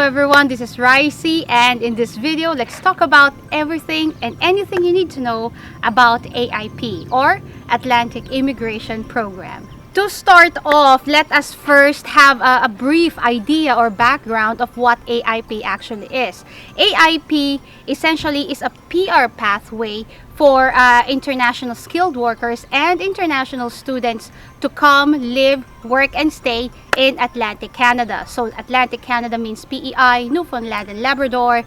everyone, this is Ricey, and in this video, let's talk about everything and anything you need to know about AIP or Atlantic Immigration Program. To start off, let us first have a brief idea or background of what AIP actually is. AIP essentially is a PR pathway for international skilled workers and international students to come, live, work, and stay in Atlantic Canada. So Atlantic Canada means PEI, Newfoundland and Labrador,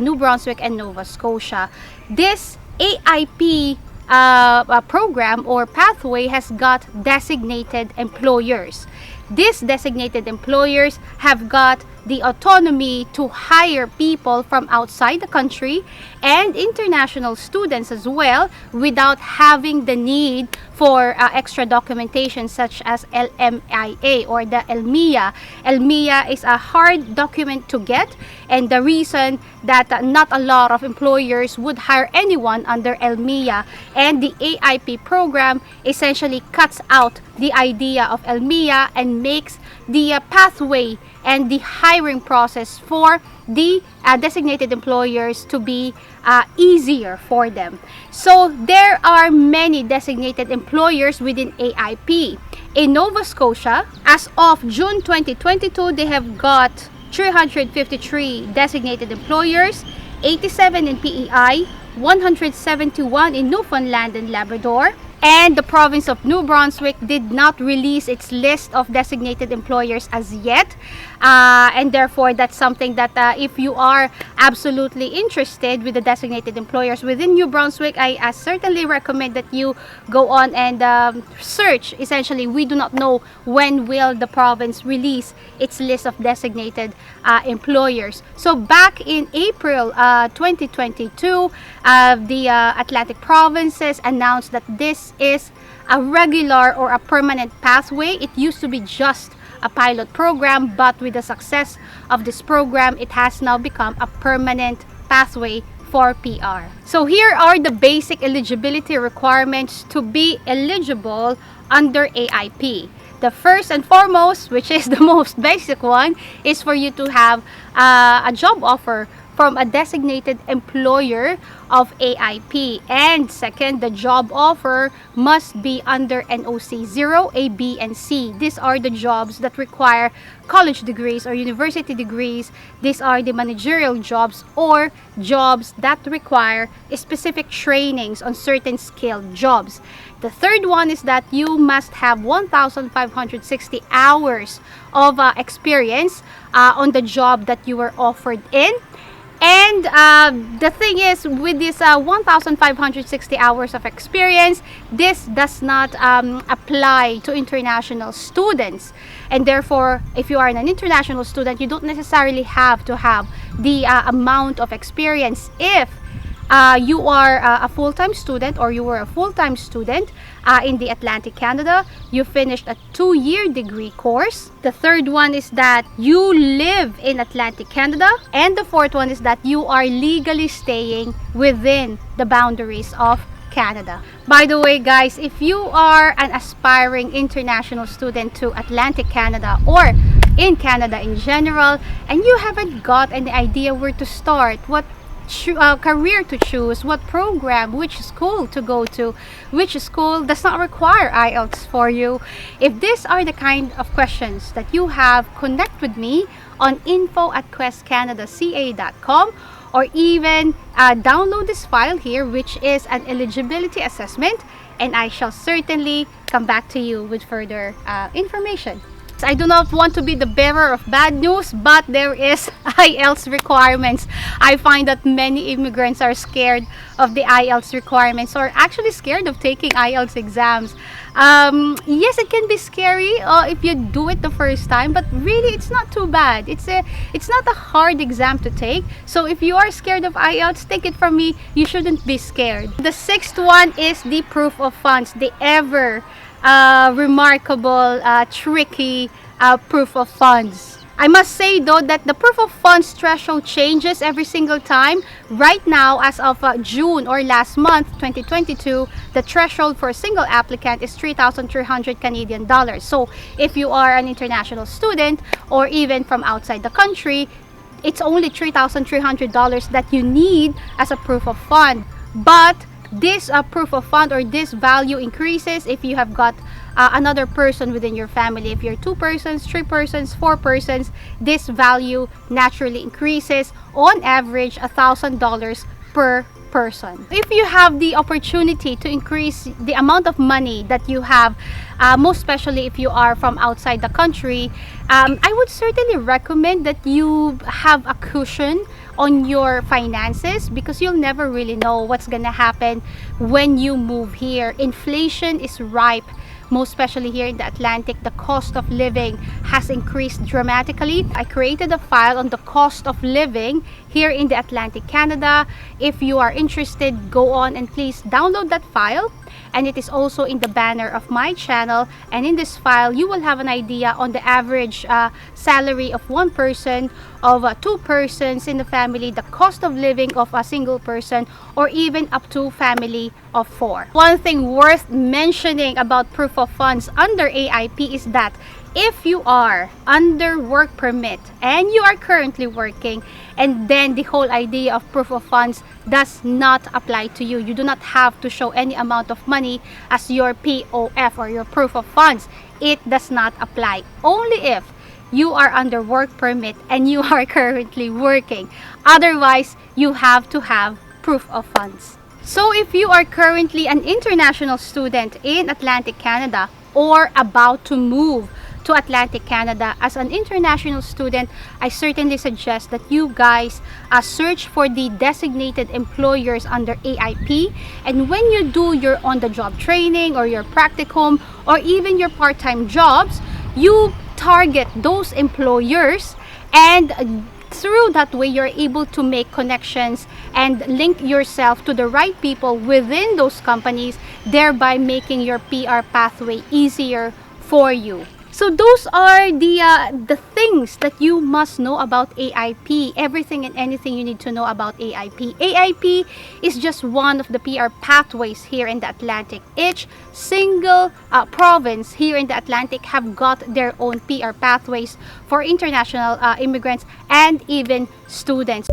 New Brunswick, and Nova Scotia. This AIP program or pathway has got designated employers. These designated employers have got the autonomy to hire people from outside the country and international students as well without having the need for extra documentation such as LMIA or the LMIA. LMIA is a hard document to get, and the reason that not a lot of employers would hire anyone under LMIA, and the AIP program essentially cuts out the idea of LMIA and makes the pathway and the hiring process for the designated employers to be easier for them. So there are many designated employers within AIP. In Nova Scotia, as of June 2022, they have got 353 designated employers, 87 in PEI, 171 in Newfoundland and Labrador. And the province of New Brunswick did not release its list of designated employers as yet. And therefore, that's something that if you are absolutely interested with the designated employers within New Brunswick, I certainly recommend that you go on and search. Essentially, we do not know when will the province release its list of designated employers. So back in April 2022, the Atlantic provinces announced that this is a regular or a permanent pathway. It used to be just a pilot program, but with the success of this program, it has now become a permanent pathway for PR. So here are the basic eligibility requirements to be eligible under AIP. The first and foremost, which is the most basic one, is for you to have a job offer from a designated employer of AIP. And second, the job offer must be under NOC 0, A, B, and C. These are the jobs that require college degrees or university degrees. These are the managerial jobs or jobs that require specific trainings on certain skilled jobs. The third one is that you must have 1,560 hours of experience on the job that you were offered in. And the thing is, with this 1,560 hours of experience, this does not apply to international students. And therefore, if you are an international student, you don't necessarily have to have the amount of experience if you are a full-time student or you were a full-time student in the Atlantic Canada. You finished a 2-year degree course. The third one is that you live in Atlantic Canada. And the fourth one is that you are legally staying within the boundaries of Canada. By the way, guys, if you are an aspiring international student to Atlantic Canada or in Canada in general, and you haven't got any idea where to start, what career to choose, what program, which school to go to, which school does not require IELTS for you. If these are the kind of questions that you have, connect with me on info@questcanadaca.com, or even download this file here, which is an eligibility assessment, and I shall certainly come back to you with further information. I do not want to be the bearer of bad news, but there is IELTS requirements. I find that many immigrants are scared of the IELTS requirements, or actually scared of taking IELTS exams. Yes, it can be scary if you do it the first time, but really it's not too bad. It's not a hard exam to take. So if you are scared of IELTS, take it from me, you shouldn't be scared. The sixth one is the proof of funds, the ever remarkable, tricky proof of funds. I must say though that the proof of funds threshold changes every single time. Right now, as of June or last month 2022, the threshold for a single applicant is 3,300 Canadian dollars. So if you are an international student or even from outside the country, it's only $3,300 that you need as a proof of fund. But this proof of fund, or this value, increases if you have got another person within your family. If you're 2 persons, 3 persons, 4 persons, this value naturally increases, on average $1,000 per person. If you have the opportunity to increase the amount of money that you have, most especially if you are from outside the country, I would certainly recommend that you have a cushion on your finances, because you'll never really know what's gonna happen when you move here. Inflation is ripe, most especially here in the Atlantic. The cost of living has increased dramatically. I created a file on the cost of living here in the Atlantic Canada. If you are interested, go on and please download that file. And it is also in the banner of my channel. And in this file, you will have an idea on the average salary of one person, of 2 persons in the family, the cost of living of a single person, or even up to family of 4. One thing worth mentioning about proof of funds under AIP is that if you are under work permit and you are currently working, and then the whole idea of proof of funds does not apply to you. You do not have to show any amount of money as your POF, or your proof of funds. It does not apply. Only if you are under work permit and you are currently working. Otherwise, you have to have proof of funds. So if you are currently an international student in Atlantic Canada, or about to move to Atlantic Canada as an international student, I certainly suggest that you guys search for the designated employers under AIP. And when you do your on-the-job training, or your practicum, or even your part-time jobs, you target those employers, and through that way you're able to make connections and link yourself to the right people within those companies, thereby making your PR pathway easier for you. So those are the things that you must know about AIP. Everything and anything you need to know about AIP. AIP is just one of the PR pathways here in the Atlantic. Each single province here in the Atlantic have got their own PR pathways for international immigrants and even students.